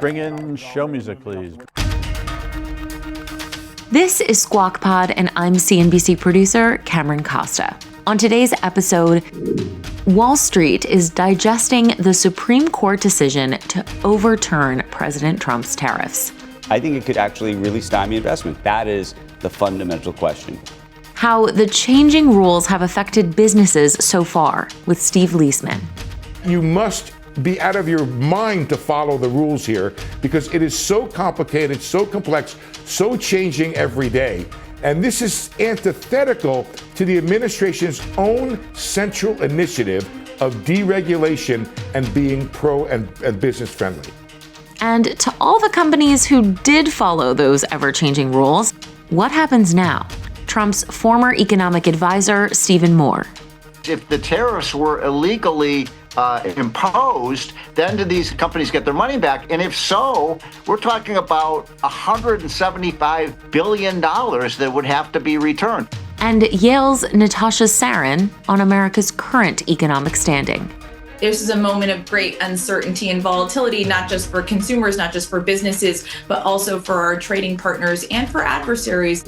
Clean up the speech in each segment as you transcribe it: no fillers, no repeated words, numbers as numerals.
Bring in show music, please. This is Squawk Pod, and I'm CNBC producer Cameron Costa. On today's episode, Wall Street is digesting the Supreme Court decision to overturn President Trump's tariffs. I think it could actually really stymie investment. That is the fundamental question. How the changing rules have affected businesses so far, with Steve Liesman. You must be out of your mind to follow the rules here because it is so complicated, so complex, so changing every day. And this is antithetical to the administration's own central initiative of deregulation and being pro and business friendly. And to all the companies who did follow those ever-changing rules, what happens now? Trump's former economic advisor, Stephen Moore. If the tariffs were illegally imposed, then do these companies get their money back? And if so, we're talking about $175 billion that would have to be returned. And Yale's Natasha Sarin on America's current economic standing. This is a moment of great uncertainty and volatility, not just for consumers, not just for businesses, but also for our trading partners and for adversaries.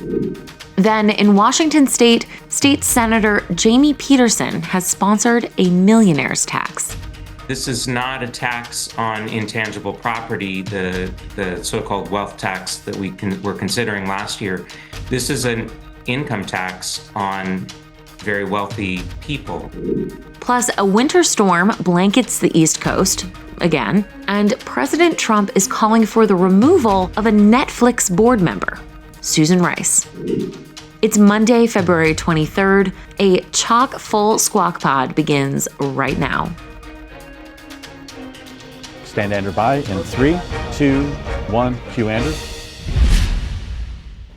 Then in Washington State, State Senator Jamie Pedersen has sponsored a millionaires tax. This is not a tax on intangible property, the so-called wealth tax that we're considering last year. This is an income tax on very wealthy people. Plus, a winter storm blankets the East Coast, again, and President Trump is calling for the removal of a Netflix board member, Susan Rice. It's Monday, February 23rd. A chock-full Squawk Pod begins right now. Stand Andrew by in 3, 2, 1. Cue Andrew.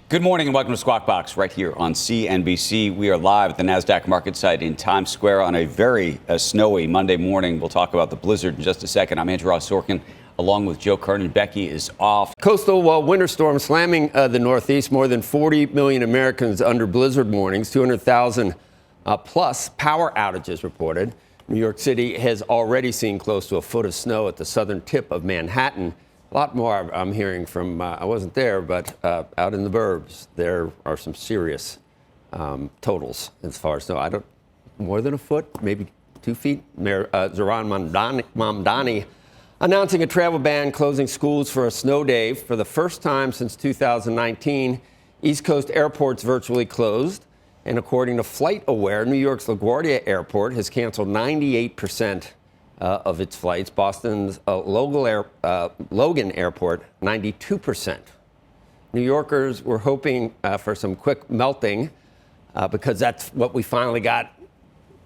Good morning and welcome to Squawk Box right here on CNBC. We are live at the NASDAQ market site in Times Square on a very snowy Monday morning. We'll talk about the blizzard in just a second. I'm Andrew Ross Sorkin along with Joe Kernan. Becky is off. Coastal winter storm slamming the Northeast. More than 40 million Americans under blizzard warnings. 200,000 plus power outages reported. New York City has already seen close to a foot of snow at the southern tip of Manhattan. A lot more I'm hearing from, I wasn't there, but out in the burbs, there are some serious totals as far as snow. More than a foot, maybe 2 feet. Mayor Zohran Mamdani announcing a travel ban, closing schools for a snow day for the first time since 2019. East Coast airports virtually closed. And according to FlightAware, New York's LaGuardia Airport has canceled 98% of its flights. Boston's Logan Airport, 92%. New Yorkers were hoping for some quick melting because that's what we finally got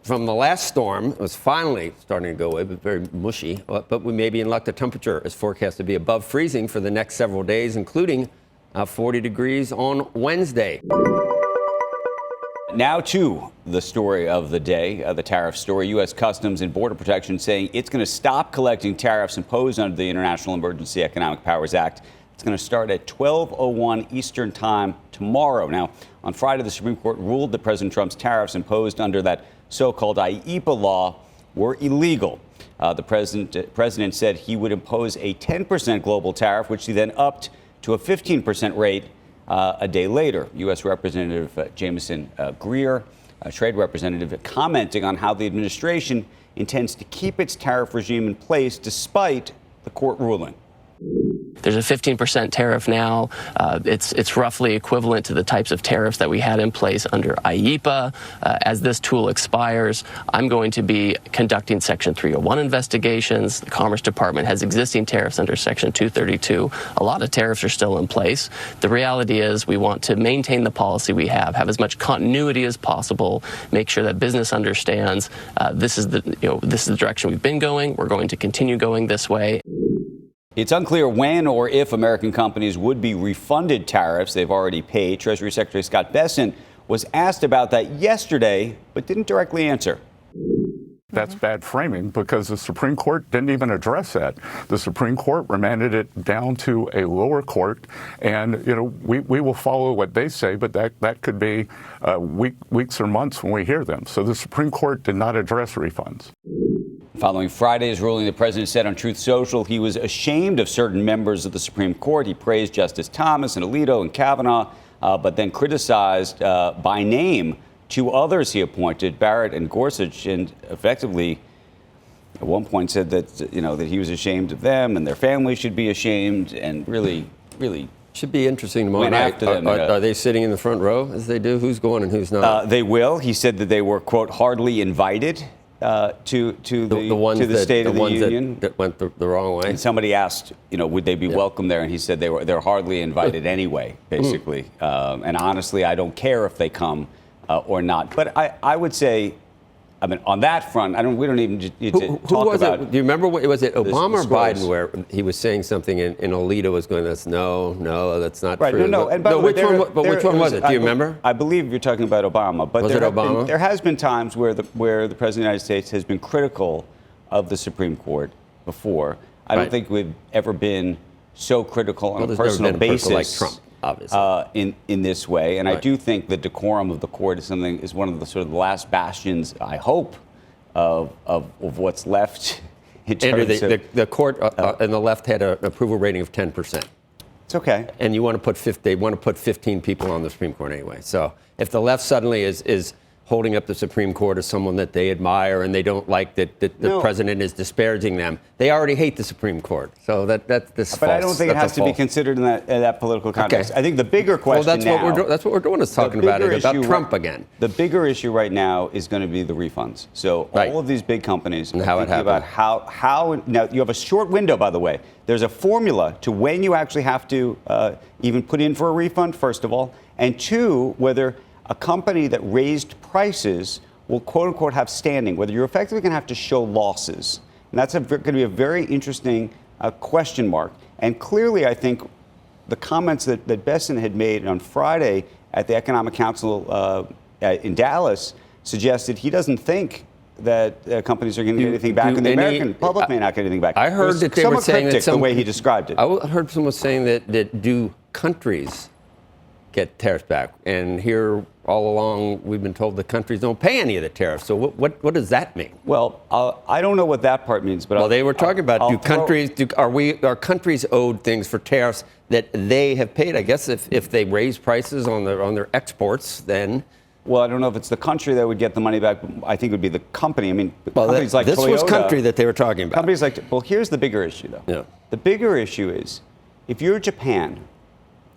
from the last storm. It was finally starting to go away, but very mushy. But we may be in luck. The temperature is forecast to be above freezing for the next several days, including 40 degrees on Wednesday. Now to the story of the day, the tariff story. U.S. Customs and Border Protection saying it's going to stop collecting tariffs imposed under the International Emergency Economic Powers Act. It's going to start at 12:01 Eastern Time tomorrow. Now, on Friday, the Supreme Court ruled that President Trump's tariffs imposed under that so-called IEEPA law were illegal. The president said he would impose a 10% global tariff, which he then upped to a 15% rate a day later. U.S. Representative Jameson Greer, a trade representative, commenting on how the administration intends to keep its tariff regime in place despite the court ruling. There's a 15% tariff now. It's roughly equivalent to the types of tariffs that we had in place under IEEPA. As this tool expires, I'm going to be conducting Section 301 investigations. The Commerce Department has existing tariffs under Section 232. A lot of tariffs are still in place. The reality is we want to maintain the policy we have as much continuity as possible, make sure that business understands this is the direction we've been going. We're going to continue going this way. It's unclear when or if American companies would be refunded tariffs they've already paid. Treasury Secretary Scott Bessent was asked about that yesterday, but didn't directly answer. That's bad framing because the Supreme Court didn't even address that. The Supreme Court remanded it down to a lower court, and we will follow what they say, but that could be weeks or months when we hear them. So the Supreme Court did not address refunds. Following Friday's ruling, the president said on Truth Social he was ashamed of certain members of the Supreme Court. He praised Justice Thomas and Alito and Kavanaugh, but then criticized by name two others he appointed, Barrett and Gorsuch, and effectively at one point said that, that he was ashamed of them and their family should be ashamed, and really should be interesting tomorrow went night. after them. Are they sitting in the front row as they do? Who's going and who's not? They will. He said that they were, quote, hardly invited to the State of the Union. That went the wrong way. And somebody asked, would they be welcome there? And he said they're hardly invited anyway, basically. And honestly, I don't care if they come or not. But I would say, on that front, we don't even need to talk about. Do you remember was it Obama or scores. Biden where he was saying something and Alito was going, "That's no, that's not right, true." No. And by the way, which one was it? Do you remember? I believe you're talking about Obama. But was it Obama? There has been times where the President of the United States has been critical of the Supreme Court before. I don't think we've ever been so critical on a personal basis, like Trump, obviously, in this way. And I do think the decorum of the court is one of the sort of the last bastions, I hope, of what's left. Andrew, the court and the left had an approval rating of 10%. It's okay. And you want to put 15 people on the Supreme Court anyway. So if the left suddenly is holding up the Supreme Court as someone that they admire and they don't like that the president is disparaging them, they already hate the Supreme Court. So that's false. But I don't think it has to be considered in that political context. Okay. I think the bigger question that's what we're doing is talking about Trump again. The bigger issue right now is going to be the refunds. So all of these big companies and how it happened. About how now you have a short window, by the way. There's a formula to when you actually have to even put in for a refund, first of all, and two, whether a company that raised prices will, quote unquote, have standing, whether you're effectively going to have to show losses. And that's going to be a very interesting question mark. And clearly, I think the comments that Pedersen had made on Friday at the Economic Council in Dallas suggested he doesn't think that companies are going to get anything back, and the American public may not get anything back. I heard that they were saying that the way he described it. I heard someone saying that do countries get tariffs back? And here all along we've been told the countries don't pay any of the tariffs. So what does that mean? Well, I don't know what that part means, but they were talking about are countries owed things for tariffs that they have paid? I guess if they raise prices on their exports, then. Well, I don't know if it's the country that would get the money back. I think it would be the company. I mean, companies like Toyota. This was country that they were talking about. Companies like, here's the bigger issue, though. Yeah. The bigger issue is if you're Japan,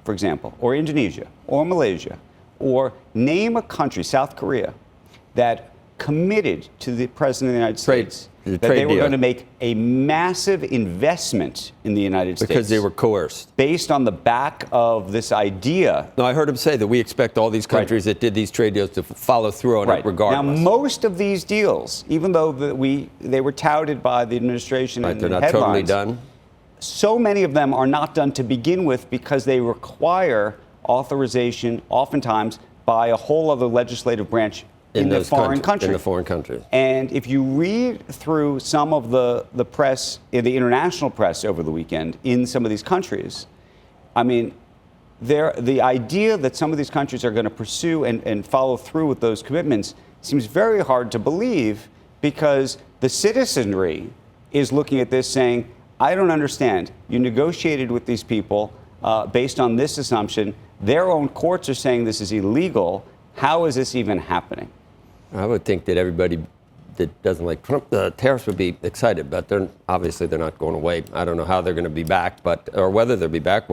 for example, or Indonesia, or Malaysia, or name a country, South Korea, that committed to the President of the United States that they were going to make a massive investment in the United States. Because they were coerced. Based on the back of this idea. No, I heard him say that we expect all these countries that did these trade deals to follow through on it regardless. Now, most of these deals, even though they were touted by the administration and they're not headlines, totally done. So many of them are not done to begin with because they require authorization, oftentimes, by a whole other legislative branch in the foreign country. In the foreign countries. And if you read through some of the press, the international press over the weekend in some of these countries, I mean, the idea that some of these countries are going to pursue and follow through with those commitments seems very hard to believe because the citizenry is looking at this saying, I don't understand. You negotiated with these people based on this assumption. Their own courts are saying this is illegal. How is this even happening? I would think that everybody that doesn't like Trump, the tariffs would be excited, but they're not going away. I don't know how they're going to be back, or whether they'll be back,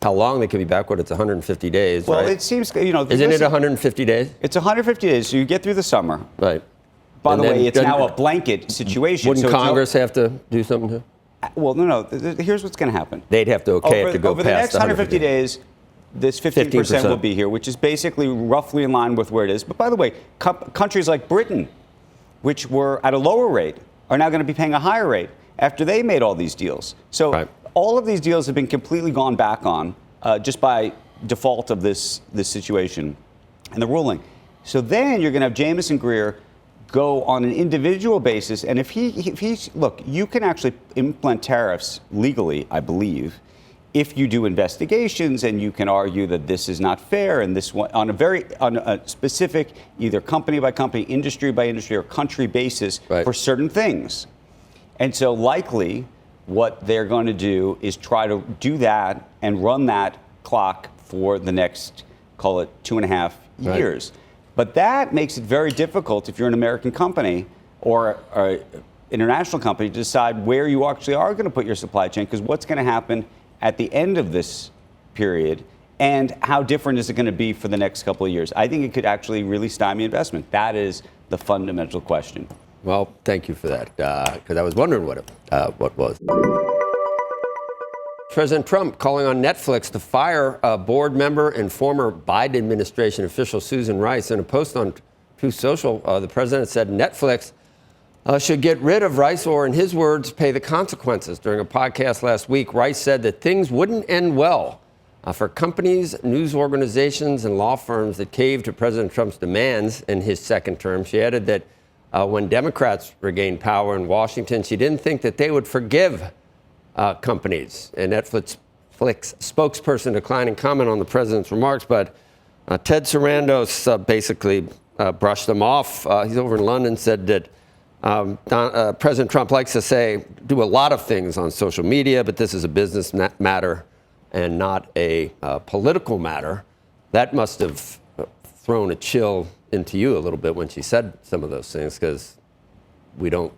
how long they can be back, it's 150 days, well, right? It seems, Isn't it 150 days? It's 150 days, so you get through the summer. Right. By the way, it's now a blanket situation. Wouldn't Congress have to do something too? Well, no. Here's what's going to happen. They'd have to okay it to go over past the next 150 days. This 15% will be here, which is basically roughly in line with where it is. But by the way, countries like Britain, which were at a lower rate, are now going to be paying a higher rate after they made all these deals. So all of these deals have been completely gone back on just by default of this situation and the ruling. So then you're going to have Jamieson Greer go on an individual basis. And if he's look, you can actually implement tariffs legally, I believe, if you do investigations and you can argue that this is not fair and this one on a specific either company by company, industry by industry or country basis for certain things. And so likely what they're going to do is try to do that and run that clock for the next, call it 2.5 years. But that makes it very difficult if you're an American company or an international company to decide where you actually are going to put your supply chain, because what's going to happen at the end of this period and how different is it going to be for the next couple of years? I think it could actually really stymie investment. That is the fundamental question. Well, thank you for that, because I was wondering what was. President Trump calling on Netflix to fire a board member and former Biden administration official Susan Rice. In a post on Truth Social, the president said Netflix should get rid of Rice or, in his words, pay the consequences. During a podcast last week, Rice said that things wouldn't end well for companies, news organizations, and law firms that caved to President Trump's demands in his second term. She added that when Democrats regained power in Washington, she didn't think that they would forgive companies. A Netflix spokesperson declining comment on the president's remarks, but Ted Sarandos basically brushed them off. He's over in London, said that President Trump likes to do a lot of things on social media, but this is a business matter and not a political matter. That must have thrown a chill into you a little bit when she said some of those things, because we don't,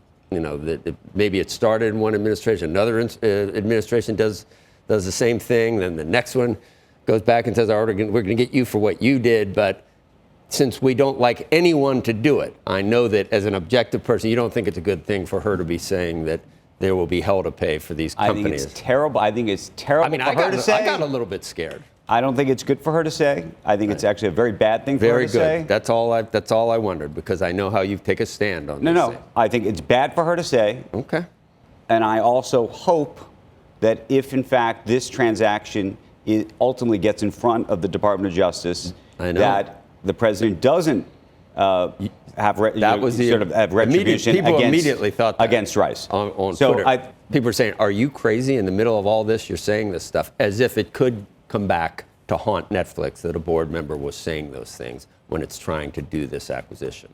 maybe it started in one administration, another administration does the same thing, then the next one goes back and says, we're going to get you for what you did, but since we don't like anyone to do it, I know that as an objective person, you don't think it's a good thing for her to be saying that there will be hell to pay for these companies. I think it's terrible. I think it's terrible for her to say. I got a little bit scared. I don't think it's good for her to say. I think it's actually a very bad thing for her to say. Very good. That's all I wondered, because I know how you take a stand on this. No. I think it's bad for her to say. Okay. And I also hope that if, in fact, this transaction ultimately gets in front of the Department of Justice, that the president doesn't have retribution against Rice. On Twitter. People are saying, are you crazy? In the middle of all this, you're saying this stuff, as if it could come back to haunt Netflix that a board member was saying those things when it's trying to do this acquisition.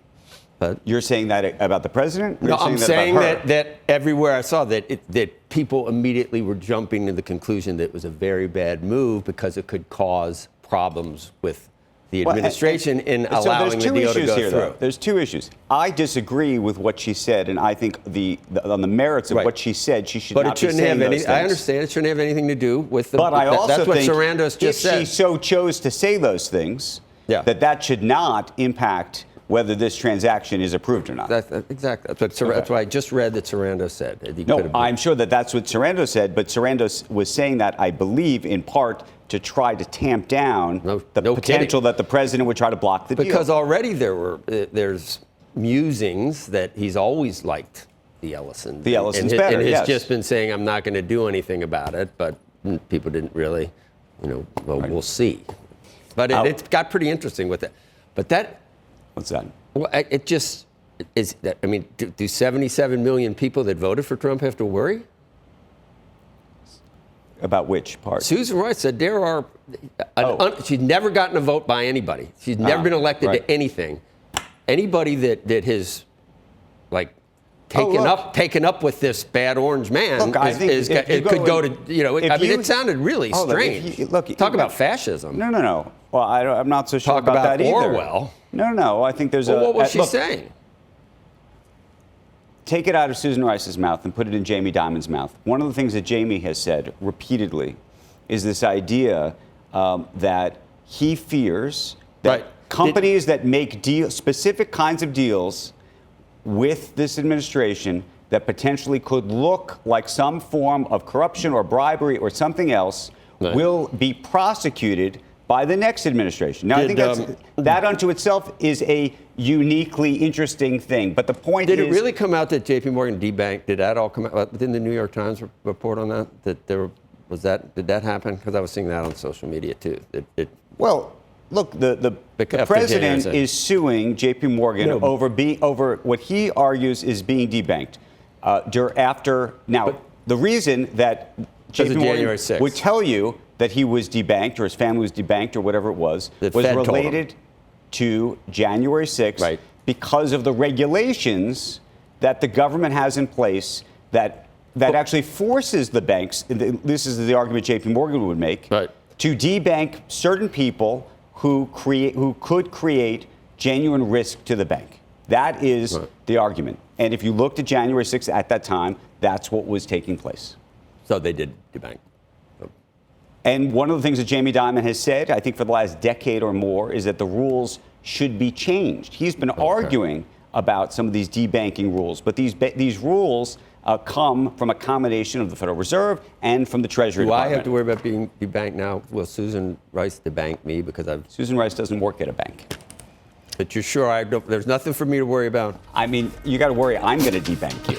But you're saying that about the president? No, I'm saying that everywhere I saw that people immediately were jumping to the conclusion that it was a very bad move because it could cause problems with the administration in allowing the deal to go through. Though. There's two issues. I disagree with what she said, and I think on the merits of what she said, she should not be saying those things. I understand it shouldn't have anything to do with the. But I also that's what think Sarandos just said. If she so chose to say those things, that should not impact whether this transaction is approved or not. Exactly. That's what I just read that Sarandos said. No, I'm sure that's what Sarandos said, but Sarandos was saying that, I believe, in part to try to tamp down the potential that the president would try to block the deal. Because already there's musings that he's always liked the Ellisons. The Ellisons better, and he's just been saying, I'm not going to do anything about it, but people didn't really, we'll see. But it got pretty interesting with it. But that... What's that? Well, it just is. I mean, do 77 million people that voted for Trump have to worry? About which part? Susan Rice said there are. She's never gotten a vote by anybody. She's never been elected to anything. Anybody that has, taken up with this bad orange man could go to. It sounded really strange. Talk about fascism. No. Well, I'm not so sure about that either. Orwell. No. I think there's what was she saying? Take it out of Susan Rice's mouth and put it in Jamie Dimon's mouth. One of the things that Jamie has said repeatedly is this idea that he fears that companies that make specific kinds of deals with this administration that potentially could look like some form of corruption or bribery or something else will be prosecuted by the next administration. Now, I think that unto itself is a uniquely interesting thing. But the point is... Did it really come out that J.P. Morgan debanked? Did that all come out? Didn't the New York Times report on that? Did that happen? Because I was seeing that on social media, too. Well, look, the president is suing J.P. Morgan over what he argues is being debanked. The reason that J.P. Morgan would tell you that he was debanked or his family was debanked or whatever it was related to January 6th because of the regulations that the government has in place that actually forces the banks, this is the argument JP Morgan would make, to debank certain people who could create genuine risk to the bank. That is the argument. And if you looked at January 6th at that time, that's what was taking place. So they did debank. And one of the things that Jamie Dimon has said, I think for the last decade or more, is that the rules should be changed. He's been arguing about some of these debanking rules, but these rules come from a combination of the Federal Reserve and from the Treasury Department. Do I have to worry about being debanked now? Will Susan Rice debank me because Susan Rice doesn't work at a bank. But you're sure there's nothing for me to worry about? I mean, you got to worry I'm going to debank you.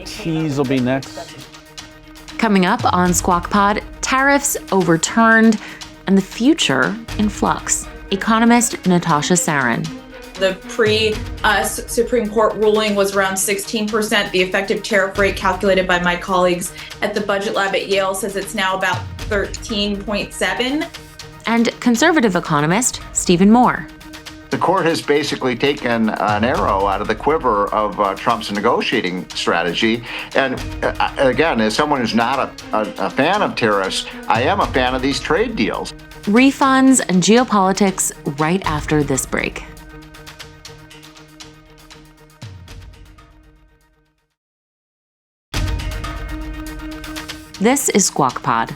Tease will be next. Coming up on Squawk Pod, tariffs overturned and the future in flux. Economist Natasha Sarin. The pre-Supreme Court ruling was around 16%. The effective tariff rate calculated by my colleagues at the Budget Lab at Yale says it's now about 13.7. And conservative economist Stephen Moore. The court has basically taken an arrow out of the quiver of Trump's negotiating strategy. And again, as someone who's not a fan of tariffs, I am a fan of these trade deals. Refunds and geopolitics right after this break. This is Squawk Pod.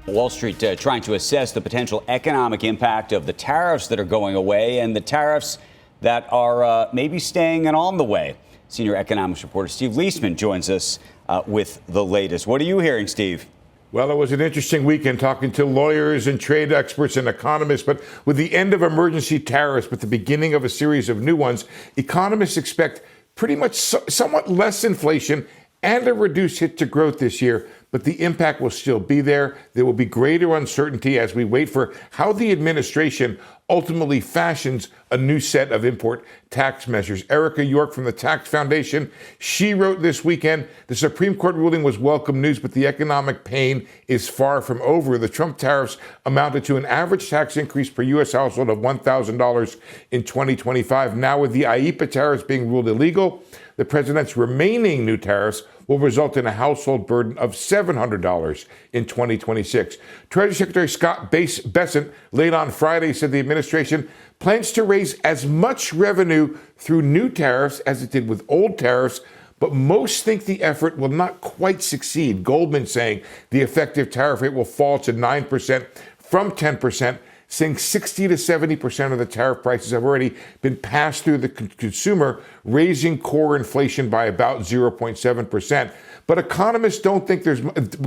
Wall Street trying to assess the potential economic impact of the tariffs that are going away and the tariffs that are maybe staying and on the way. Senior economics reporter Steve Liesman joins us with the latest. What are you hearing, Steve? Well, it was an interesting weekend talking to lawyers and trade experts and economists. But with the end of emergency tariffs, but the beginning of a series of new ones, economists expect pretty much somewhat less inflation and a reduced hit to growth this year. But the impact will still be there. There will be greater uncertainty as we wait for how the administration ultimately fashions a new set of import tax measures. Erica York from the Tax Foundation, she wrote this weekend, the Supreme Court ruling was welcome news, but the economic pain is far from over. The Trump tariffs amounted to an average tax increase per U.S. household of $1,000 in 2025. Now with the IEEPA tariffs being ruled illegal, the president's remaining new tariffs will result in a household burden of $700 in 2026. Treasury Secretary Scott Bessent late on Friday said the administration plans to raise as much revenue through new tariffs as it did with old tariffs, but most think the effort will not quite succeed. Goldman saying the effective tariff rate will fall to 9% from 10%, saying 60 to 70% of the tariff prices have already been passed through the consumer, raising core inflation by about 0.7%. But economists don't think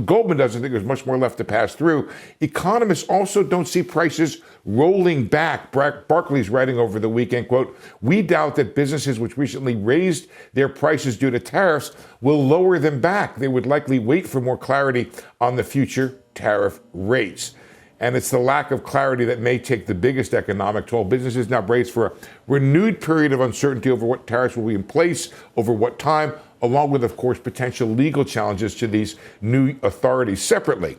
Goldman doesn't think there's much more left to pass through. Economists also don't see prices rolling back. Barclays writing over the weekend, quote, "We doubt that businesses which recently raised their prices due to tariffs will lower them back. They would likely wait for more clarity on the future tariff rates." And it's the lack of clarity that may take the biggest economic toll. Businesses now brace for a renewed period of uncertainty over what tariffs will be in place, over what time, along with, of course, potential legal challenges to these new authorities. Separately,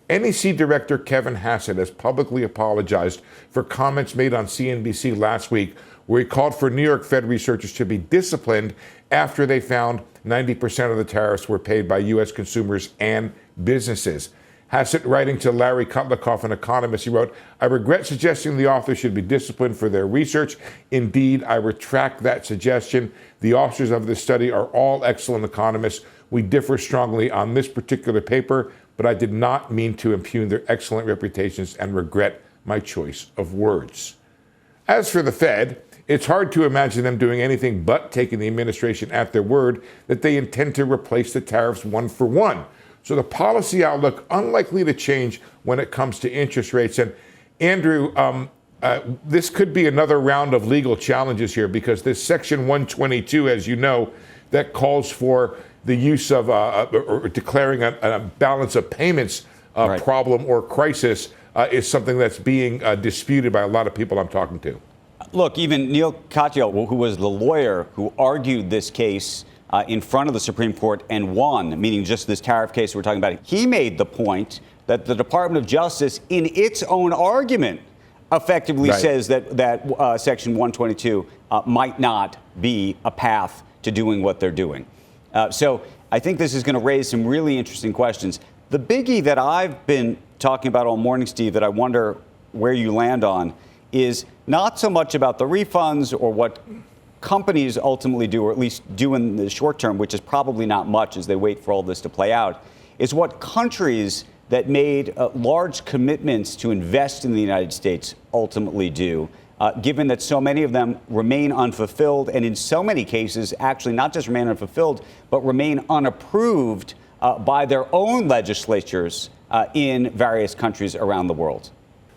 NEC Director Kevin Hassett has publicly apologized for comments made on CNBC last week where he called for New York Fed researchers to be disciplined after they found 90% of the tariffs were paid by U.S. consumers and businesses. Hassett, writing to Larry Kotlikoff, an economist, he wrote, "I regret suggesting the authors should be disciplined for their research. Indeed, I retract that suggestion. The authors of this study are all excellent economists. We differ strongly on this particular paper, but I did not mean to impugn their excellent reputations and regret my choice of words." As for the Fed, it's hard to imagine them doing anything but taking the administration at their word that they intend to replace the tariffs one for one. So the policy outlook unlikely to change when it comes to interest rates. And Andrew, this could be another round of legal challenges here because this Section 122, as you know, that calls for the use of or declaring a balance of payments problem or crisis is something that's being disputed by a lot of people I'm talking to. Look, even Neil Katyal, who was the lawyer who argued this case in front of the Supreme Court and won, meaning just this tariff case we're talking about, he made the point that the Department of Justice, in its own argument, effectively says that Section 122 might not be a path to doing what they're doing. So I think this is going to raise some really interesting questions. The biggie that I've been talking about all morning, Steve, that I wonder where you land on is not so much about the refunds or what companies ultimately do, or at least do in the short term, which is probably not much as they wait for all this to play out, is what countries that made large commitments to invest in the United States ultimately do, given that so many of them remain unfulfilled, and in so many cases actually not just remain unfulfilled, but remain unapproved by their own legislatures in various countries around the world.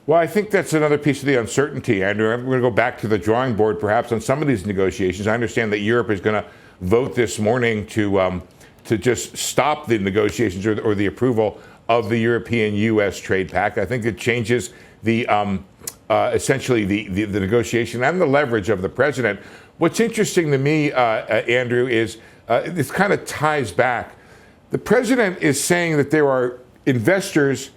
Well, I think that's another piece of the uncertainty, Andrew. I'm going to go back to the drawing board perhaps on some of these negotiations. I understand that Europe is going to vote this morning to just stop the negotiations or the approval of the European-U.S. trade pact. I think it changes the essentially the negotiation and the leverage of the president. What's interesting to me, Andrew, is this kind of ties back. The president is saying that there are investors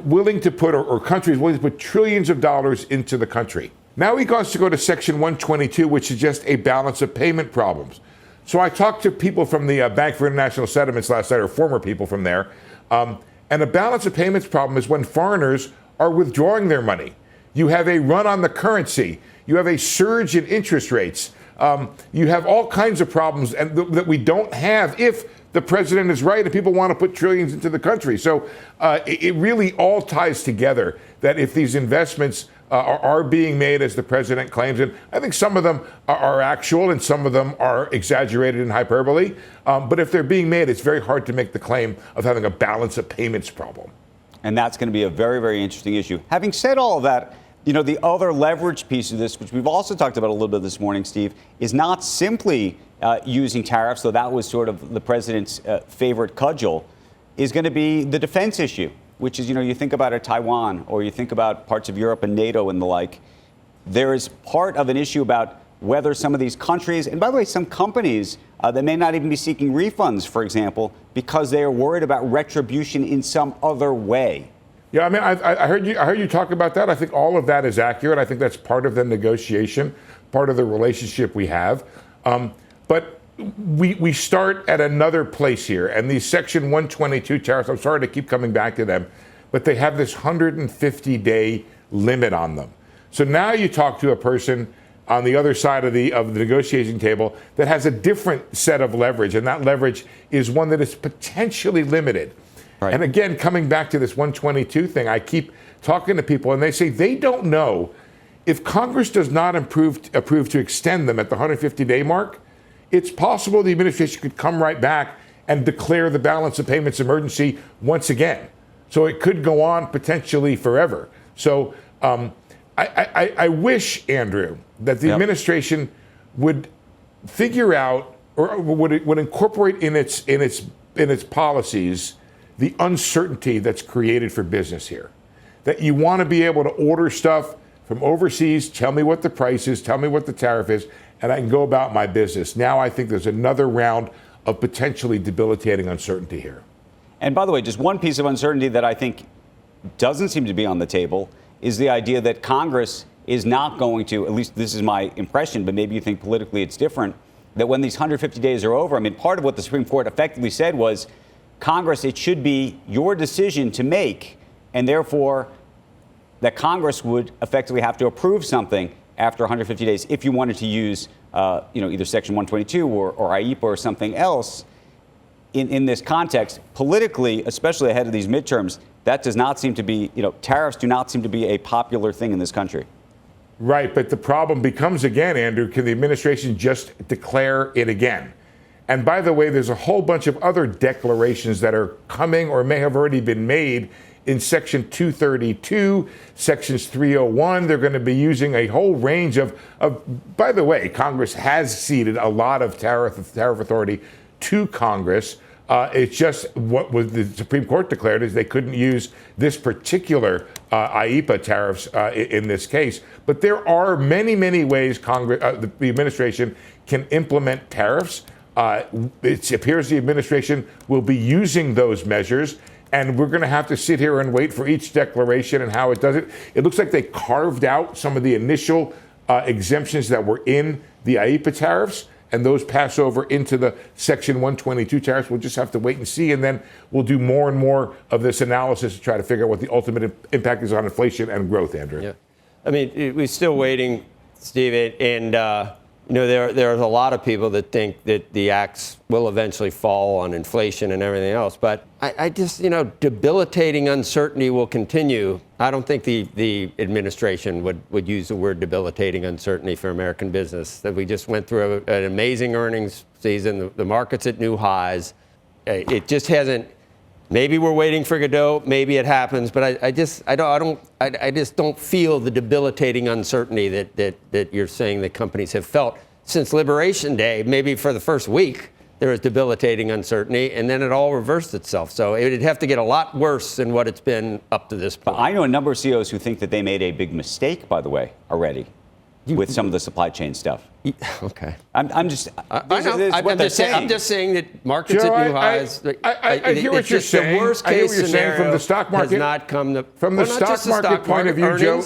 willing to put, or countries willing to put trillions of dollars into the country. Now he wants to go to Section 122, which is just a balance of payment problems. So I talked to people from the Bank for International Settlements last night, or former people from there, and a balance of payments problem is when foreigners are withdrawing their money. You have a run on the currency. You have a surge in interest rates. You have all kinds of problems that we don't have if the president is right and people want to put trillions into the country. So it really all ties together that if these investments are being made as the president claims, and I think some of them are actual and some of them are exaggerated and hyperbole, but if they're being made, it's very hard to make the claim of having a balance of payments problem. And that's going to be a very, very interesting issue. Having said all of that, the other leverage piece of this, which we've also talked about a little bit this morning, Steve, is not simply using tariffs, though that was sort of the president's favorite cudgel, is going to be the defense issue, which is, you think about Taiwan or you think about parts of Europe and NATO and the like. There is part of an issue about whether some of these countries, and by the way, some companies that may not even be seeking refunds, for example, because they are worried about retribution in some other way. Yeah, I mean, I heard you talk about that. I think all of that is accurate. I think that's part of the negotiation, part of the relationship we have. But we start at another place here. And these Section 122 tariffs, I'm sorry to keep coming back to them, but they have this 150-day limit on them. So now you talk to a person on the other side of the negotiating table that has a different set of leverage, and that leverage is one that is potentially limited. Right. And again, coming back to this 122 thing, I keep talking to people, and they say they don't know if Congress does not approve to extend them at the 150-day mark. It's possible the administration could come right back and declare the balance of payments emergency once again. So it could go on potentially forever. So I wish, Andrew, that the administration would figure out or would incorporate in its policies the uncertainty that's created for business here. That you want to be able to order stuff from overseas, tell me what the price is, tell me what the tariff is, and I can go about my business. Now I think there's another round of potentially debilitating uncertainty here. And by the way, just one piece of uncertainty that I think doesn't seem to be on the table is the idea that Congress is not going to, at least this is my impression, but maybe you think politically it's different, that when these 150 days are over, I mean, part of what the Supreme Court effectively said was, Congress, it should be your decision to make, and therefore that Congress would effectively have to approve something after 150 days if you wanted to use, either Section 122 or IEPA or something else. In this context, politically, especially ahead of these midterms, that does not seem to be, tariffs do not seem to be a popular thing in this country. Right, but the problem becomes again, Andrew, can the administration just declare it again? And by the way, there's a whole bunch of other declarations that are coming or may have already been made in Section 232, Sections 301. They're going to be using a whole range of by the way, Congress has ceded a lot of tariff authority to Congress. It's just what the Supreme Court declared is they couldn't use this particular IEPA tariffs in this case. But there are many, many ways Congress, the administration can implement tariffs. It appears the administration will be using those measures, and we're going to have to sit here and wait for each declaration and how it does it. It looks like they carved out some of the initial exemptions that were in the IEEPA tariffs, and those pass over into the Section 122 tariffs. We'll just have to wait and see, and then we'll do more and more of this analysis to try to figure out what the ultimate impact is on inflation and growth, Andrew. Yeah. I mean, we're still waiting, Steve, and there's a lot of people that think that the axe will eventually fall on inflation and everything else. But I just, debilitating uncertainty will continue. I don't think the administration would use the word debilitating uncertainty for American business. That we just went through an amazing earnings season. The market's at new highs. It just hasn't. Maybe we're waiting for Godot. Maybe it happens, but I just don't feel the debilitating uncertainty that you're saying that companies have felt since Liberation Day. Maybe for the first week there was debilitating uncertainty, and then it all reversed itself. So it would have to get a lot worse than what it's been up to this point. But I know a number of CEOs who think that they made a big mistake, by the way, already, with some of the supply chain stuff. Okay. I'm just saying that markets Joe, at new highs. I hear what you're saying. The worst I hear case what you're saying from the stock market. Has not come from the stock market point of view, Joe.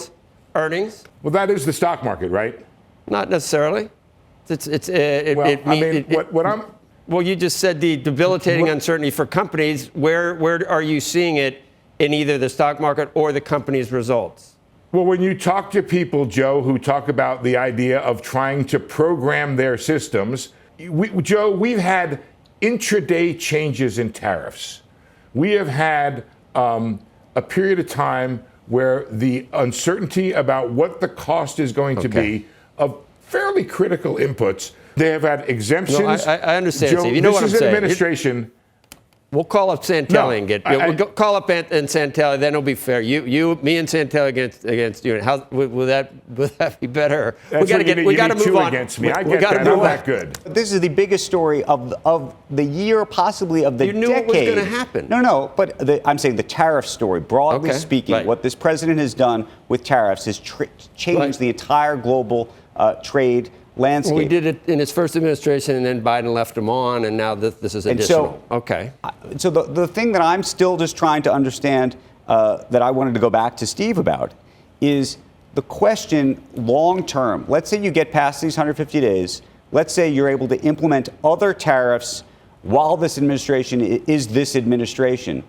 Earnings. Well, that is the stock market, right? Not necessarily. Well, you just said the debilitating uncertainty for companies. Where are you seeing it in either the stock market or the company's results? Well, when you talk to people, Joe, who talk about the idea of trying to program their systems, Joe, we've had intraday changes in tariffs. We have had a period of time where the uncertainty about what the cost is going to be of fairly critical inputs. They have had exemptions. No, I understand, Joe, Steve. You know what I'm saying. This is an administration. We'll call up Santelli we'll call up Santelli. Then it'll be fair. Me, and Santelli against you. How will that be better? We got to move on. Against me. I get that. I'm that good. This is the biggest story of the year, possibly of the decade. You knew what was going to happen. No. But I'm saying the tariff story, broadly speaking, right. What this president has done with tariffs has changed the entire global trade landscape. Well, he did it in his first administration, and then Biden left him on, and now this is additional. So the thing that I'm still just trying to understand that I wanted to go back to Steve about is the question long term. Let's say you get past these 150 days. Let's say you're able to implement other tariffs while this administration is this administration.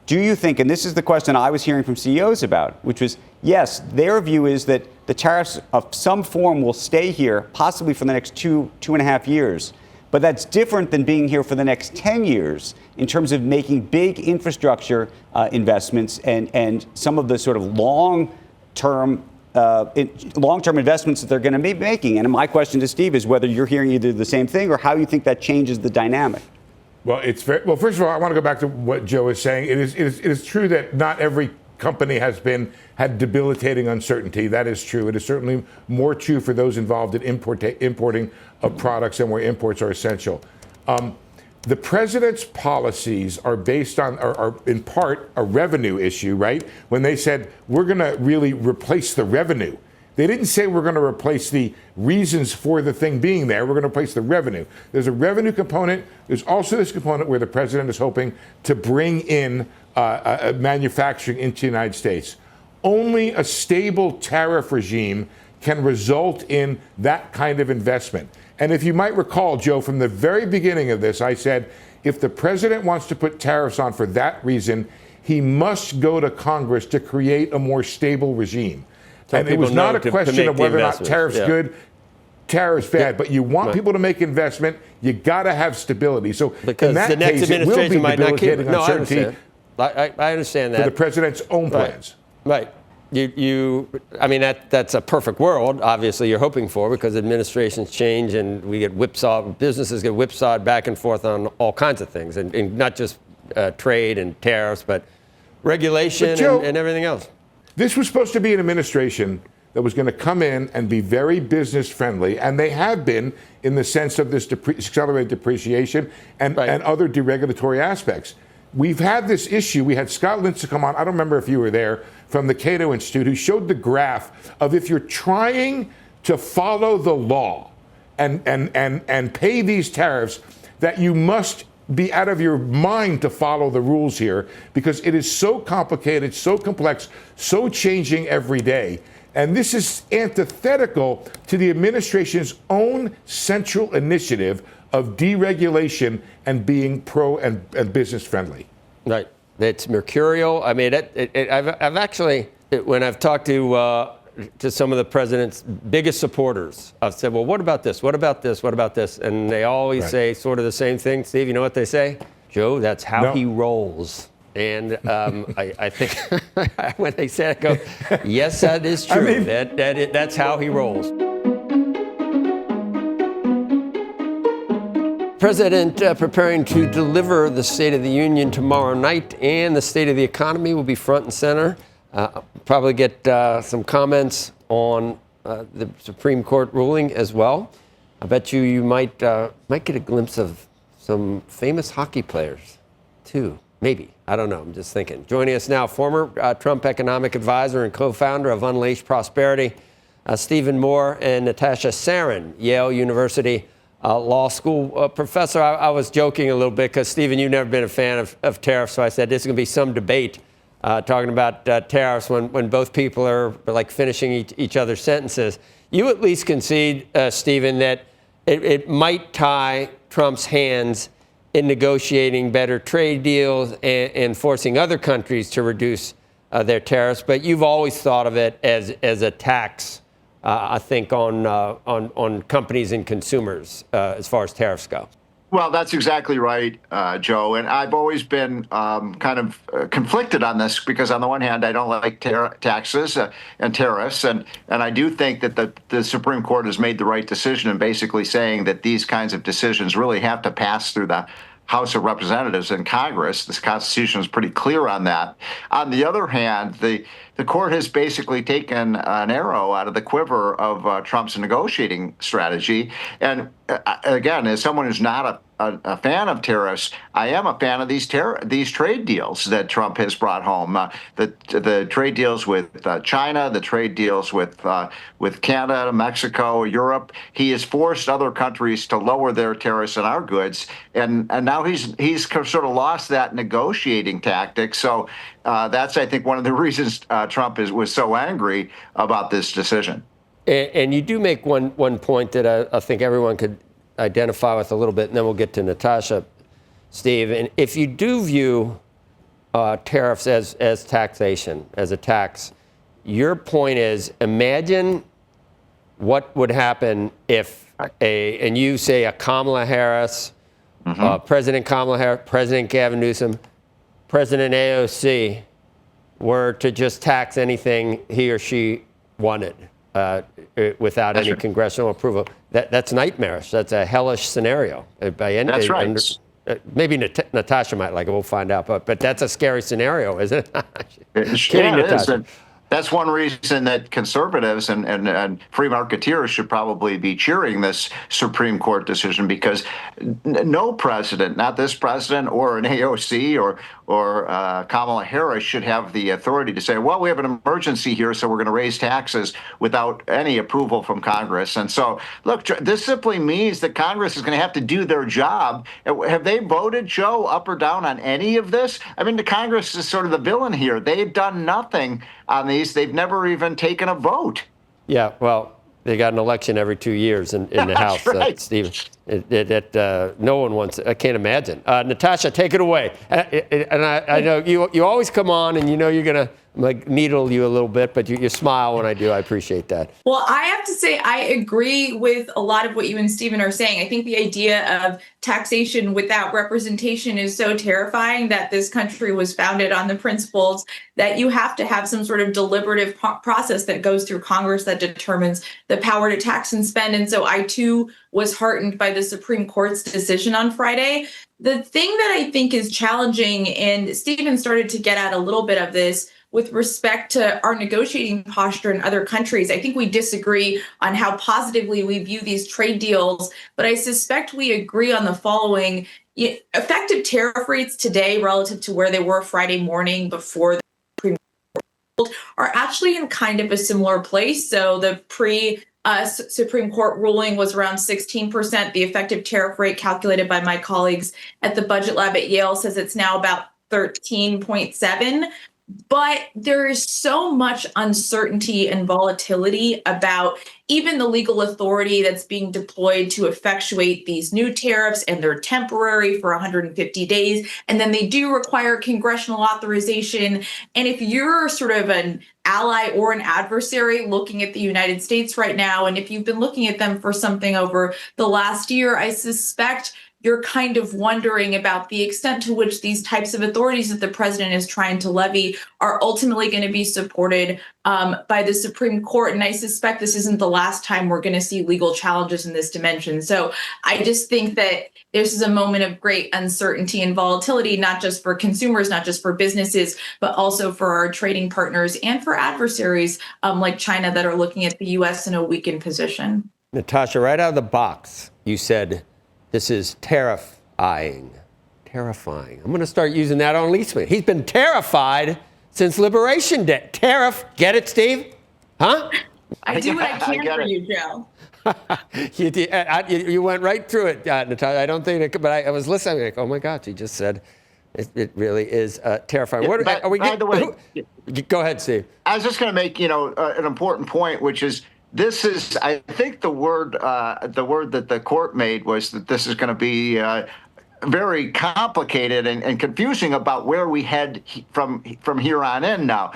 Do you think, and this is the question I was hearing from CEOs about, which was, yes, their view is that the tariffs of some form will stay here, possibly for the next 2.5 years. But that's different than being here for the next 10 years in terms of making big infrastructure investments and some of the sort of long-term investments that they're going to be making. And my question to Steve is whether you're hearing either the same thing or how you think that changes the dynamic. Well, first of all, I want to go back to what Joe is saying. It is true that not every company had debilitating uncertainty. That is true. It is certainly more true for those involved in importing of products and where imports are essential. The president's policies are based on, are in part, a revenue issue, right? When they said, we're going to really replace the revenue. They didn't say we're going to replace the reasons for the thing being there. We're going to replace the revenue. There's a revenue component. There's also this component where the president is hoping to bring in manufacturing into the United States. Only a stable tariff regime can result in that kind of investment. And if you might recall, Joe, from the very beginning of this, I said, if the president wants to put tariffs on for that reason, he must go to Congress to create a more stable regime. And it was not a question of whether or not tariffs good, tariffs bad, but you want people to make investment, you got to have stability. So because in that the next case, administration it will be might not keep it. No, uncertainty I understand that. for the president's own plans. Right. I mean, that's a perfect world, obviously, you're hoping for, because administrations change and we get whipsawed, businesses get whipsawed back and forth on all kinds of things, and not just trade and tariffs, but regulation and everything else. This was supposed to be an administration that was going to come in and be very business friendly, and they have been in the sense of this accelerated depreciation and other deregulatory aspects. We've had this issue. We had Scott Lintz come on, I don't remember if you were there, from the Cato Institute, who showed the graph of if you're trying to follow the law and pay these tariffs, that you must be out of your mind to follow the rules here, because it is so complicated, so complex, so changing every day. And this is antithetical to the administration's own central initiative of deregulation and being pro and business friendly. Right. It's mercurial. I mean, I've actually, when I've talked to some of the president's biggest supporters, I've said, well, what about this? What about this? What about this? And they always say sort of the same thing. Steve, you know what they say? Joe, that's how he rolls. And I think when they say it, I go, yes, that is true. I mean, that's how he rolls. President preparing to deliver the State of the Union tomorrow night, and the state of the economy will be front and center. Probably get some comments on the Supreme Court ruling as well. I bet you might get a glimpse of some famous hockey players, too. Maybe. I don't know. I'm just thinking. Joining us now, former Trump economic advisor and co-founder of Unleashed Prosperity, Stephen Moore, and Natasha Sarin, Yale University Law School professor. I was joking a little bit because, Stephen, you've never been a fan of tariffs, so I said this is going to be some debate talking about tariffs when both people are like finishing each other's sentences. You at least concede, Stephen, that it might tie Trump's hands in negotiating better trade deals and forcing other countries to reduce their tariffs, but you've always thought of it as a tax, I think, on companies and consumers as far as tariffs go. Well, that's exactly right, Joe. And I've always been kind of conflicted on this because, on the one hand, I don't like taxes and tariffs. And I do think that the Supreme Court has made the right decision in basically saying that these kinds of decisions really have to pass through the House of Representatives and Congress. This Constitution is pretty clear on that. On the other hand, the court has basically taken an arrow out of the quiver of Trump's negotiating strategy. And again, as someone who's not a fan of tariffs, I am a fan of these trade deals that Trump has brought home. The trade deals with China, the trade deals with Canada, Mexico, Europe. He has forced other countries to lower their tariffs on our goods, and now he's sort of lost that negotiating tactic. So that's, I think, one of the reasons Trump was so angry about this decision. And you do make one point that I think everyone could identify with a little bit, and then we'll get to Natasha, Steve. And if you do view tariffs as taxation, as a tax, your point is, imagine what would happen if and you say a Kamala Harris, President Kamala Harris, President Gavin Newsom, President AOC were to just tax anything he or she wanted without any congressional approval. That's nightmarish. That's a hellish scenario. That's right. Maybe Natasha might like it. We'll find out. But that's a scary scenario, isn't it? Kidding, Natasha. That's one reason that conservatives and free marketeers should probably be cheering this Supreme Court decision, because no president, not this president or an AOC or Kamala Harris, should have the authority to say, well, we have an emergency here, so we're going to raise taxes without any approval from Congress. And so, look, this simply means that Congress is going to have to do their job. Have they voted, Joe, up or down on any of this? I mean, the Congress is sort of the villain here. They've done nothing on these. They've never even taken a vote. Yeah, well, they got an election every 2 years in the House, right. Steve. No one wants. I can't imagine. Natasha, take it away. And I know you always come on, and you know you're gonna needle you a little bit, but you smile when I do. I appreciate that. Well, I have to say I agree with a lot of what you and Stephen are saying. I think the idea of taxation without representation is so terrifying that this country was founded on the principles that you have to have some sort of deliberative process that goes through Congress that determines the power to tax and spend. And so I, too, was heartened by the Supreme Court's decision on Friday. The thing that I think is challenging, and Stephen started to get at a little bit of this, with respect to our negotiating posture in other countries, I think we disagree on how positively we view these trade deals, but I suspect we agree on the following. Effective tariff rates today relative to where they were Friday morning before the Supreme Court are actually in kind of a similar place. So the Supreme Court ruling was around 16%. The effective tariff rate calculated by my colleagues at the Budget Lab at Yale says it's now about 13.7. But there is so much uncertainty and volatility about even the legal authority that's being deployed to effectuate these new tariffs, and they're temporary for 150 days. And then they do require congressional authorization. And if you're sort of an ally or an adversary looking at the United States right now, and if you've been looking at them for something over the last year, I suspect you're kind of wondering about the extent to which these types of authorities that the president is trying to levy are ultimately going to be supported by the Supreme Court. And I suspect this isn't the last time we're going to see legal challenges in this dimension. So I just think that this is a moment of great uncertainty and volatility, not just for consumers, not just for businesses, but also for our trading partners and for adversaries like China that are looking at the U.S. in a weakened position. Natasha, right out of the box, you said, this is terrifying. Terrifying. I'm going to start using that on Liesman. He's been terrified since Liberation Day. Tariff. Get it, Steve? Huh? I do what I can for you, Joe. You went right through it, Natasha. I don't think it, but I was listening. Like, oh my God, he just said it really is terrifying. Yeah, What are we? By the way, go ahead, Steve. I was just going to make an important point, which is this is, I think the word that the court made was that this is going to be very complicated and confusing about where we head from here on in now.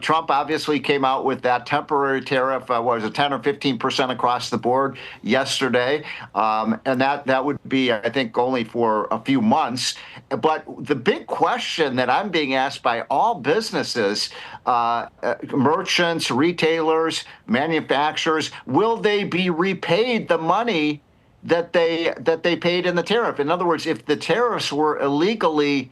Trump obviously came out with that temporary tariff, was it 10 or 15% across the board yesterday. And that would be, I think, only for a few months. But the big question that I'm being asked by all businesses, merchants, retailers, manufacturers, will they be repaid the money that they paid in the tariff? In other words, if the tariffs were illegally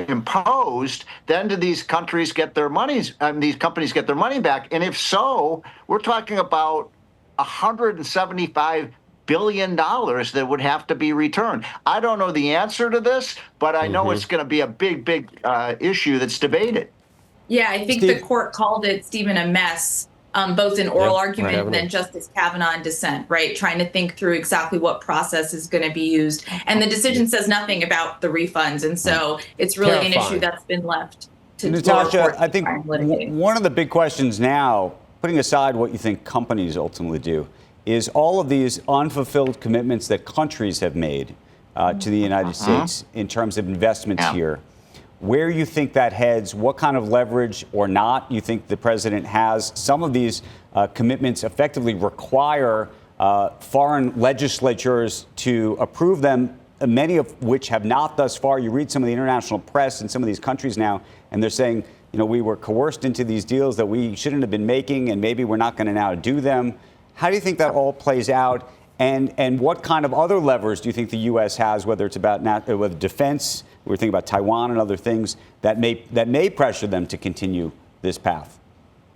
imposed, then do these countries get their monies? These companies get their money back? And if so, we're talking about $175 billion that would have to be returned. I don't know the answer to this, but I know it's going to be a big issue that's debated. Yeah, I think the court called it, Stephen, a mess. Both in oral argument and then Justice Kavanaugh in dissent, right? Trying to think through exactly what process is going to be used. And the decision says nothing about the refunds. And so it's really an issue that's been left to Natasha, I think one of the big questions now, putting aside what you think companies ultimately do, is all of these unfulfilled commitments that countries have made to the United States in terms of investments here. Where you think that heads, what kind of leverage or not you think the president has. Some of these commitments effectively require foreign legislatures to approve them, many of which have not thus far. You read some of the international press in some of these countries now, and they're saying, we were coerced into these deals that we shouldn't have been making, and maybe we're not going to now do them. How do you think that all plays out? And what kind of other levers do you think the U.S. has, whether it's about defense? We're thinking about Taiwan and other things that may pressure them to continue this path.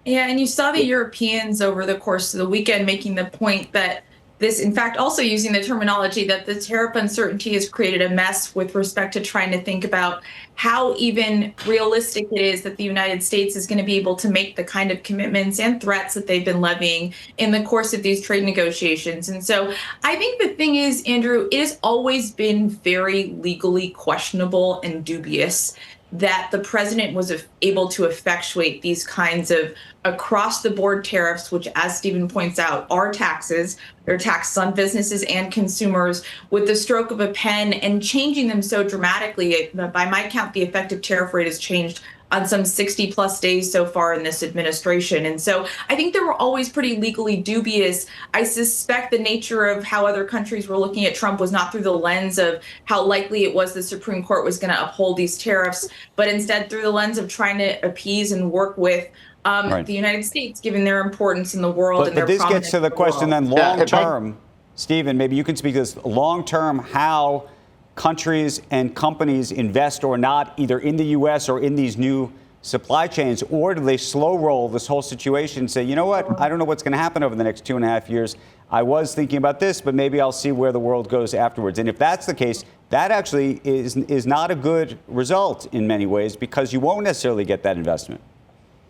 Yeah, and you saw the Europeans over the course of the weekend making the point that this, in fact, also using the terminology that the tariff uncertainty has created a mess with respect to trying to think about how even realistic it is that the United States is going to be able to make the kind of commitments and threats that they've been levying in the course of these trade negotiations. And so I think the thing is, Andrew, it has always been very legally questionable and dubious that the president was able to effectuate these kinds of across-the-board tariffs, which, as Stephen points out, are taxes. They're taxes on businesses and consumers with the stroke of a pen, and changing them so dramatically. By my count, the effective tariff rate has changed on some 60-plus days so far in this administration. And so I think they were always pretty legally dubious. I suspect the nature of how other countries were looking at Trump was not through the lens of how likely it was the Supreme Court was going to uphold these tariffs, but instead through the lens of trying to appease and work with the United States, given their importance in the world. But this gets to the question then, long term, Stephen, maybe you can speak to this, long term, how countries and companies invest or not, either in the U.S. or in these new supply chains, or do they slow roll this whole situation and say, you know what, I don't know what's going to happen over the next 2.5 years. I was thinking about this, but maybe I'll see where the world goes afterwards. And if that's the case, that actually is not a good result in many ways, because you won't necessarily get that investment.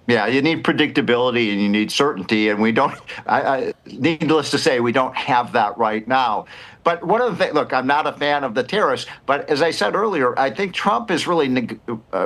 Yeah, you need predictability and you need certainty, and we don't. Needless to say, we don't have that right now. But one of the things, look, I'm not a fan of the tariffs, but as I said earlier, I think Trump has really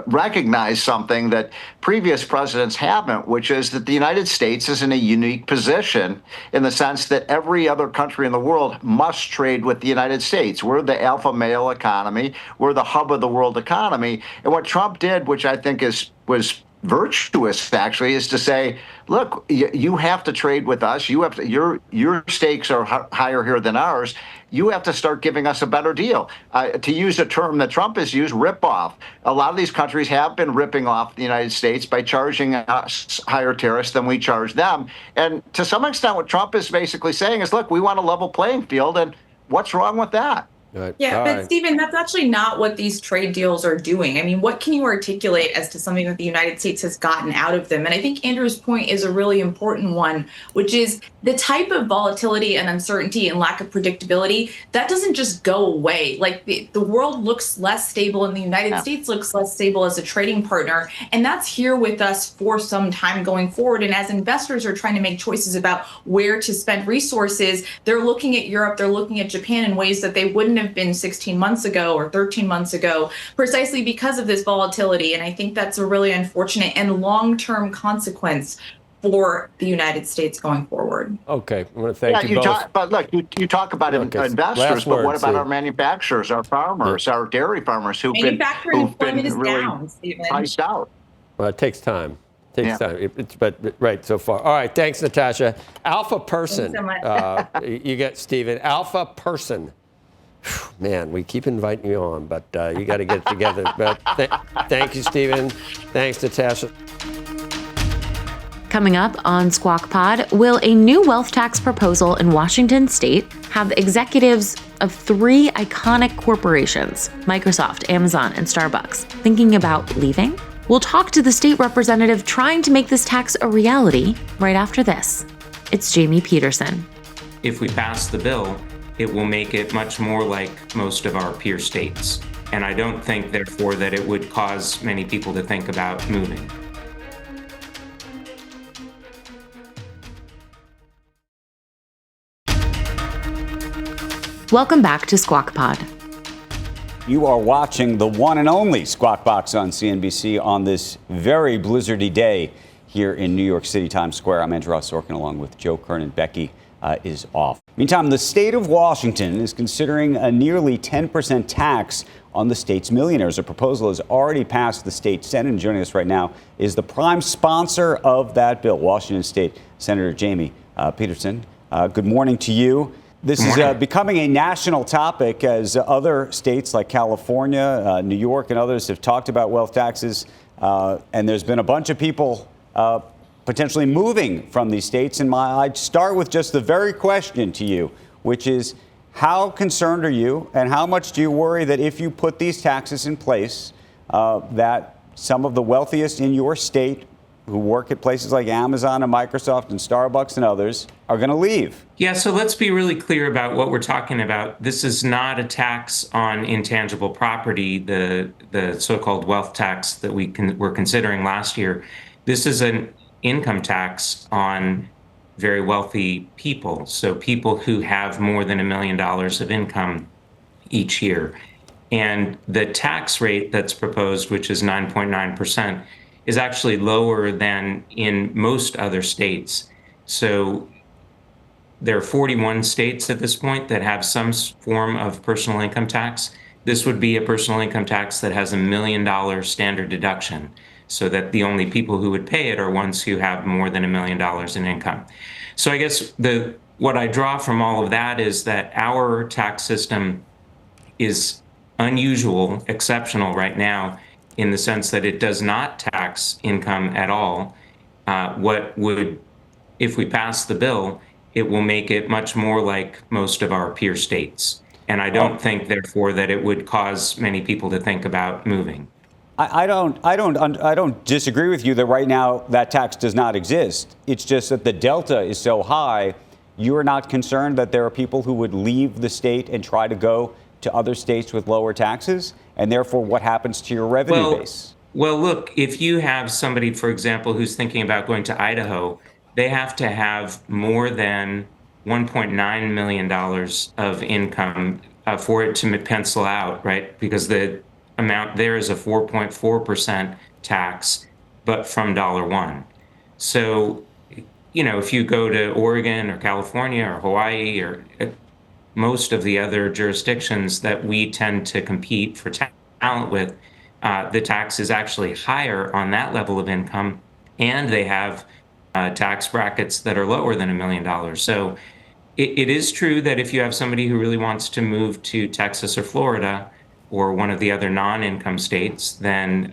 recognized something that previous presidents haven't, which is that the United States is in a unique position in the sense that every other country in the world must trade with the United States. We're the alpha male economy. We're the hub of the world economy. And what Trump did, which I think was virtuous, actually, is to say, look, you have to trade with us. You have to, your stakes are higher here than ours. You have to start giving us a better deal. To use a term that Trump has used, rip off. A lot of these countries have been ripping off the United States by charging us higher tariffs than we charge them. And to some extent, what Trump is basically saying is, look, we want a level playing field. And what's wrong with that? Right. Yeah, but Stephen, that's actually not what these trade deals are doing. I mean, what can you articulate as to something that the United States has gotten out of them? And I think Andrew's point is a really important one, which is the type of volatility and uncertainty and lack of predictability, that doesn't just go away. Like the world looks less stable and the United States looks less stable as a trading partner. And that's here with us for some time going forward. And as investors are trying to make choices about where to spend resources, they're looking at Europe, they're looking at Japan in ways that they wouldn't have been 16 months ago or 13 months ago, precisely because of this volatility. And I think that's a really unfortunate and long-term consequence for the United States going forward. Okay, I want to thank you both. But look, you talk about investors, but what about our manufacturers, our farmers, our dairy farmers who've been really priced out? Well, it takes time. Time. But right so far. All right, thanks, Natasha. Alpha person. Thanks so much. You get Stephen. Alpha person. Man, we keep inviting you on, but you got to get it together. But thank you, Stephen. Thanks, Natasha. Coming up on Squawk Pod, will a new wealth tax proposal in Washington state have executives of three iconic corporations, Microsoft, Amazon, and Starbucks, thinking about leaving? We'll talk to the state representative trying to make this tax a reality right after this. It's Jamie Pedersen. If we pass the bill, it will make it much more like most of our peer states. And I don't think, therefore, that it would cause many people to think about moving. Welcome back to Squawk Pod. You are watching the one and only Squawk Box on CNBC on this very blizzardy day here in New York City, Times Square. I'm Andrew Ross Sorkin along with Joe Kernan. Becky is off. Meantime, the state of Washington is considering a nearly 10% tax on the state's millionaires. A proposal has already passed the state Senate, and joining us right now is the prime sponsor of that bill, Washington State Senator Jamie Pedersen. Good morning to you. This is becoming a national topic as other states like California, New York, and others have talked about wealth taxes. And there's been a bunch of people potentially moving from these states. And I'd start with just the very question to you, which is how concerned are you and how much do you worry that if you put these taxes in place, that some of the wealthiest in your state who work at places like Amazon and Microsoft and Starbucks and others are going to leave? Yeah, so let's be really clear about what we're talking about. This is not a tax on intangible property, the so-called wealth tax that we're considering last year. This is an income tax on very wealthy people, so people who have more than $1 million of income each year. And the tax rate that's proposed, which is 9.9%, is actually lower than in most other states. So there are 41 states at this point that have some form of personal income tax. This would be a personal income tax that has $1 million standard deduction, so that the only people who would pay it are ones who have more than $1 million in income. So I guess what I draw from all of that is that our tax system is unusual, exceptional right now, in the sense that it does not tax income at all. If we pass the bill, it will make it much more like most of our peer states. And I don't think, therefore, that it would cause many people to think about moving. I don't disagree with you that right now that tax does not exist. It's just that the delta is so high. You're not concerned that there are people who would leave the state and try to go to other states with lower taxes, and therefore what happens to your revenue base? Well, look, if you have somebody, for example, who's thinking about going to Idaho, they have to have more than $1.9 million of income for it to pencil out, right? Because the amount there is a 4.4% tax, but from $1. So, if you go to Oregon or California or Hawaii or most of the other jurisdictions that we tend to compete for talent with, the tax is actually higher on that level of income, and they have tax brackets that are lower than $1 million. So it is true that if you have somebody who really wants to move to Texas or Florida or one of the other non-income states, then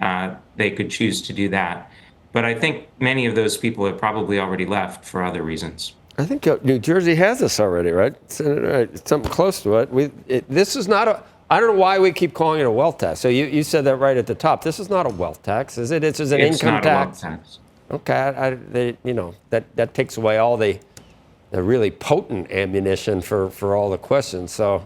they could choose to do that. But I think many of those people have probably already left for other reasons. I think New Jersey has this already, right? Something close to it. This is not a. I don't know why we keep calling it a wealth tax. So you said that right at the top. This is not a wealth tax, is it? It's an income tax. A wealth tax. Okay, that takes away all the really potent ammunition for all the questions. So,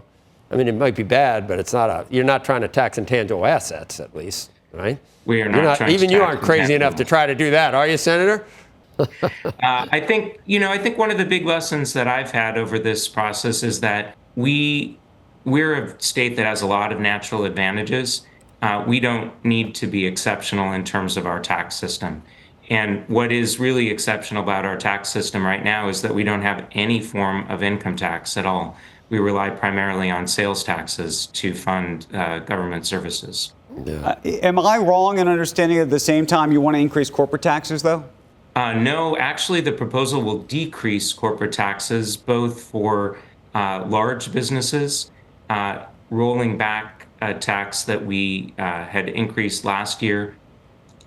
I mean, it might be bad, but it's not you're not trying to tax intangible assets, at least, right? We are not trying even to you tax aren't crazy enough to try to do that, are you, Senator? I think one of the big lessons that I've had over this process is that we're a state that has a lot of natural advantages. We don't need to be exceptional in terms of our tax system. And what is really exceptional about our tax system right now is that we don't have any form of income tax at all. We rely primarily on sales taxes to fund government services. Yeah. Am I wrong in understanding at the same time you want to increase corporate taxes, though? No, actually, the proposal will decrease corporate taxes, both for large businesses, rolling back a tax that we had increased last year,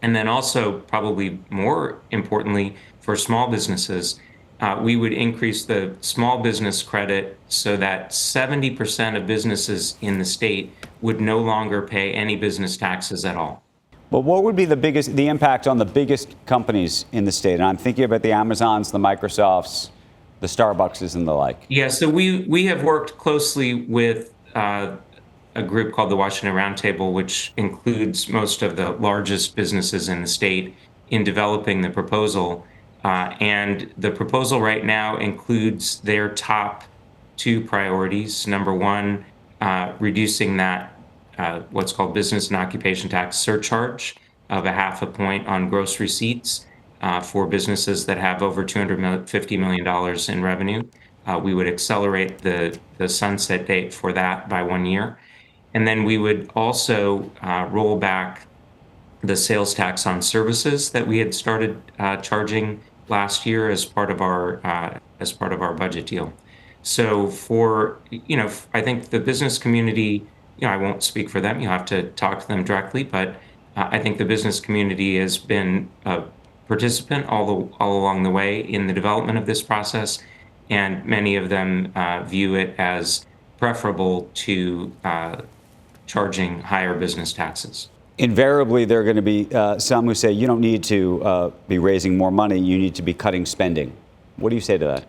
and then also, probably more importantly, for small businesses, we would increase the small business credit so that 70% of businesses in the state would no longer pay any business taxes at all. But what would be the impact on the biggest companies in the state? And I'm thinking about the Amazons, the Microsofts, the Starbucks, and the like. Yeah, so we have worked closely with a group called the Washington Roundtable, which includes most of the largest businesses in the state, in developing the proposal. And the proposal right now includes their top two priorities. Number one, reducing that what's called business and occupation tax surcharge of 0.5 point on gross receipts for businesses that have over $250 million in revenue. We would accelerate the sunset date for that by 1 year. And then we would also roll back the sales tax on services that we had started charging last year as part of our budget deal. So I think the business community, I won't speak for them. You'll have to talk to them directly, but I think the business community has been a participant all along the way in the development of this process, and many of them view it as preferable to charging higher business taxes. Invariably, there are going to be some who say you don't need to be raising more money, you need to be cutting spending. What do you say to that?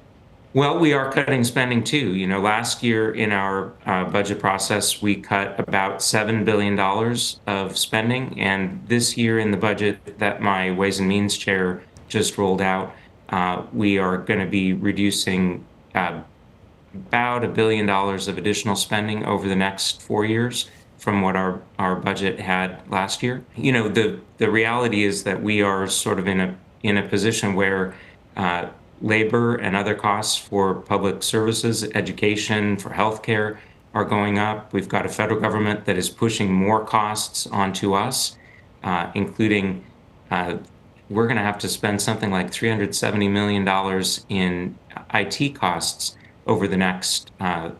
Well, we are cutting spending too. Last year in our budget process, we cut about $7 billion of spending. And this year in the budget that my Ways and Means chair just rolled out, we are going to be reducing about $1 billion of additional spending over the next 4 years from what our budget had last year. The reality is that we are sort of in a position where labor and other costs for public services, education, for healthcare are going up. We've got a federal government that is pushing more costs onto us, including we're going to have to spend something like $370 million in IT costs over the next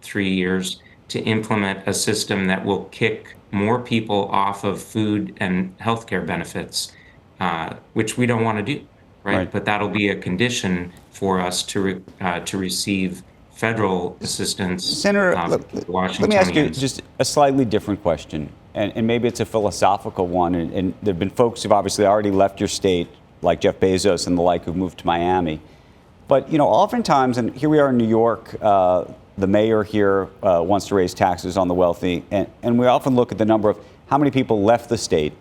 3 years to implement a system that will kick more people off of food and healthcare benefits, which we don't want to do, right? But that'll be a condition for us to receive federal assistance. Senator, let me ask you just a slightly different question, and maybe it's a philosophical one. And there have been folks who've obviously already left your state, like Jeff Bezos and the like, who've moved to Miami. But oftentimes, and here we are in New York, the mayor here wants to raise taxes on the wealthy, and we often look at the number of how many people left the state.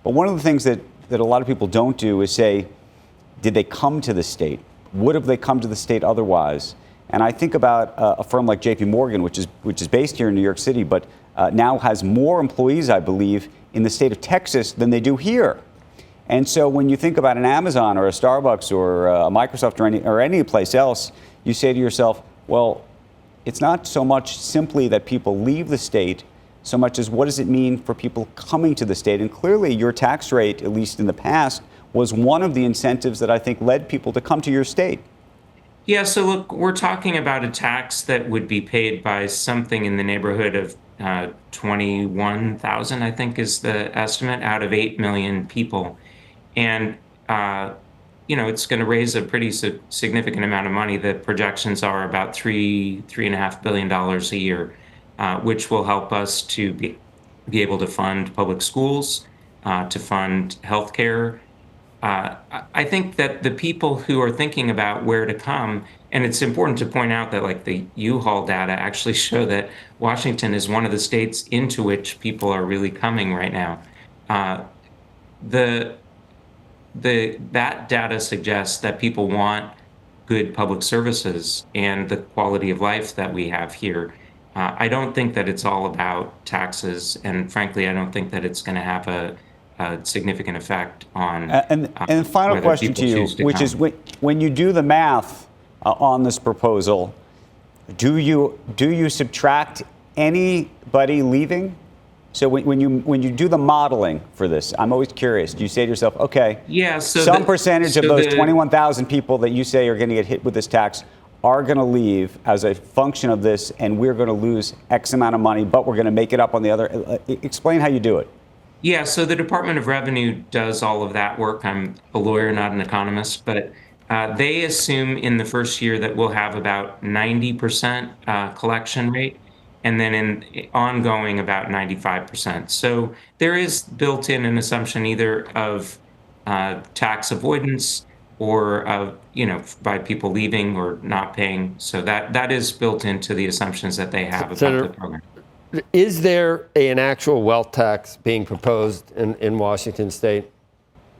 But one of the things that a lot of people don't do is say, did they come to the state? Would have they come to the state otherwise? And I think about a firm like J.P. Morgan, which is based here in New York City, but now has more employees, I believe, in the state of Texas than they do here. And so when you think about an Amazon or a Starbucks or a Microsoft or any place else, you say to yourself, well, it's not so much simply that people leave the state, so much as what does it mean for people coming to the state? And clearly your tax rate, at least in the past, was one of the incentives that I think led people to come to your state. Yeah, so look, we're talking about a tax that would be paid by something in the neighborhood of 21,000, I think is the estimate, out of 8 million people. And, it's going to raise a pretty significant amount of money. The projections are about $3.5 billion a year, which will help us to be able to fund public schools, to fund healthcare. I think that the people who are thinking about where to come, and it's important to point out that like the U-Haul data actually show that Washington is one of the states into which people are really coming right now. That data suggests that people want good public services and the quality of life that we have here. I don't think that it's all about taxes, and frankly, I don't think that it's going to have a significant effect on. And final question to you, which is when you do the math on this proposal, do you subtract anybody leaving? So when you do the modeling for this, I'm always curious. Do you say to yourself, okay, some percentage of those 21,000 people that you say are going to get hit with this tax are going to leave as a function of this, and we're going to lose X amount of money, but we're going to make it up on the other? Explain how you do it. Yeah, so the Department of Revenue does all of that work. I'm a lawyer, not an economist, but they assume in the first year that we'll have about 90% collection rate, and then in ongoing about 95%. So there is built in an assumption either of tax avoidance or by people leaving or not paying. So that is built into the assumptions that they have about the program. Is there an actual wealth tax being proposed in Washington state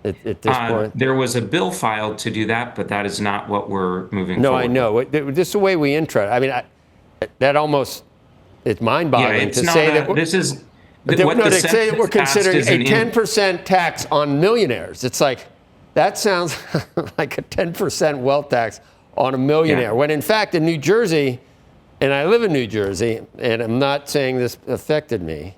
at this point? There was a bill filed to do that, but that is not what we're moving forward. No, I know. Just the way we intro it. I mean, that almost, it's mind-boggling to say that. This is say that we're considering a 10% tax on millionaires. It's like, that sounds like a 10% wealth tax on a millionaire. Yeah. When in fact, in New Jersey, and I live in New Jersey, and I'm not saying this affected me,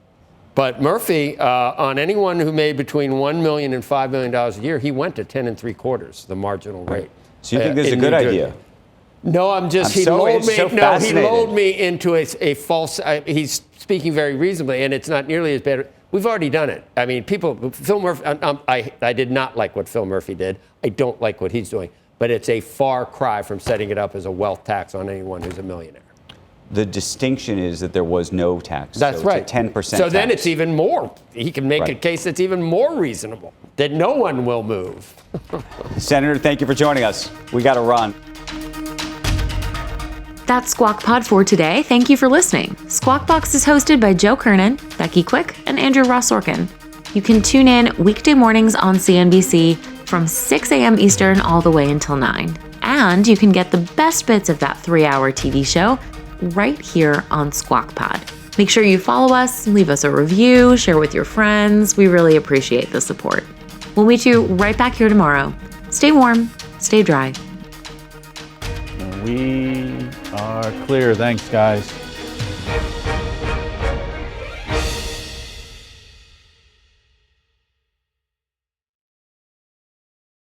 but Murphy, on anyone who made between $1 million and $5 million a year, he went to 10 3/4, the marginal rate. So you think this is a good idea? No, he lulled me into a false. He's speaking very reasonably, and it's not nearly as bad. We've already done it. I mean, Phil Murphy. I did not like what Phil Murphy did. I don't like what he's doing, but it's a far cry from setting it up as a wealth tax on anyone who's a millionaire. The distinction is that there was no tax. That's so right. It's a 10% tax. So then it's even more. He can make a case that's even more reasonable, that no one will move. Senator, thank you for joining us. We got to run. That's Squawk Pod for today. Thank you for listening. Squawk Box is hosted by Joe Kernan, Becky Quick, and Andrew Ross Sorkin. You can tune in weekday mornings on CNBC from 6 a.m. Eastern all the way until 9. And you can get the best bits of that 3-hour TV show right here on Squawk Pod. Make sure you follow us, leave us a review, share with your friends. We really appreciate the support. We'll meet you right back here tomorrow. Stay warm, stay dry. We are clear. Thanks, guys.